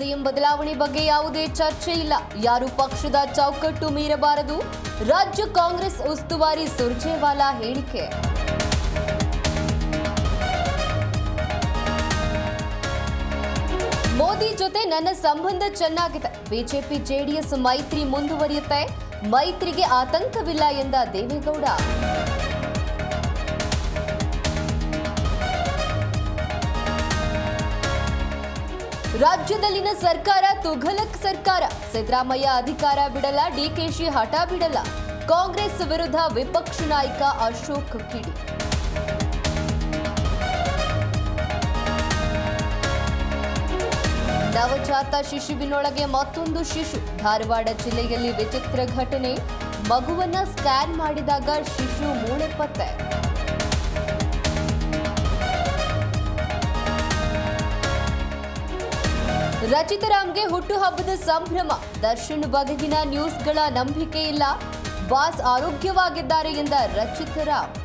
CM ಬದಲಾವಣೆ ಬಗ್ಗೆ ಯಾವುದೇ ಚರ್ಚೆ ಇಲ್ಲ. ಯಾರು ಪಕ್ಷದ ಚೌಕಟ್ಟು ಮೀರಬಾರದು. ರಾಜ್ಯ ಕಾಂಗ್ರೆಸ್ ಉಸ್ತುವಾರಿ ಸುರ್ಜೇವಾಲಾ ಹೇಳಿಕೆ. ಮೋದಿ ಜೊತೆ ನನ್ನ ಸಂಬಂಧ ಚೆನ್ನಾಗಿದೆ. ಬಿಜೆಪಿ ಜೆಡಿಎಸ್ ಮೈತ್ರಿ ಮುಂದುವರಿಯುತ್ತೆ. ಮೈತ್ರಿಗೆ ಆತಂಕವಿಲ್ಲ ಎಂದ ದೇವೇಗೌಡ. ರಾಜ್ಯದಲ್ಲಿನ ಸರ್ಕಾರ ತುಘಲಕ್ ಸರ್ಕಾರ. ಸಿದ್ದರಾಮಯ್ಯ ಅಧಿಕಾರ ಬಿಡಲ್ಲ, ಡಿಕೆಶಿ ಹಠ ಬಿಡಲ್ಲ. ಕಾಂಗ್ರೆಸ್ ವಿರುದ್ಧ ವಿಪಕ್ಷ ನಾಯಕ ಅಶೋಕ್ ಕಿಡಿ. ನವಜಾತ ಶಿಶುವಿನೊಳಗೆ ಮತ್ತೊಂದು ಶಿಶು. ಧಾರವಾಡ ಜಿಲ್ಲೆಯಲ್ಲಿ ವಿಚಿತ್ರ ಘಟನೆ. ಮಗುವನ್ನ ಸ್ಕ್ಯಾನ್ ಮಾಡಿದಾಗ ಶಿಶು ಮೂಳೆ ಪತ್ತೆ. ರಚಿತಾರಾಮ್ಗೆ ಹುಟ್ಟುಹಬ್ಬದ ಸಂಭ್ರಮ. ದರ್ಶನ್ ಬಗೆಗಿನ ನ್ಯೂಸ್ಗಳ ನಂಬಿಕೆ ಇಲ್ಲ. ಬಾಸ್ ಆರೋಗ್ಯವಾಗಿದ್ದಾರೆ ಎಂದ ರಚಿತಾರಾಮ್.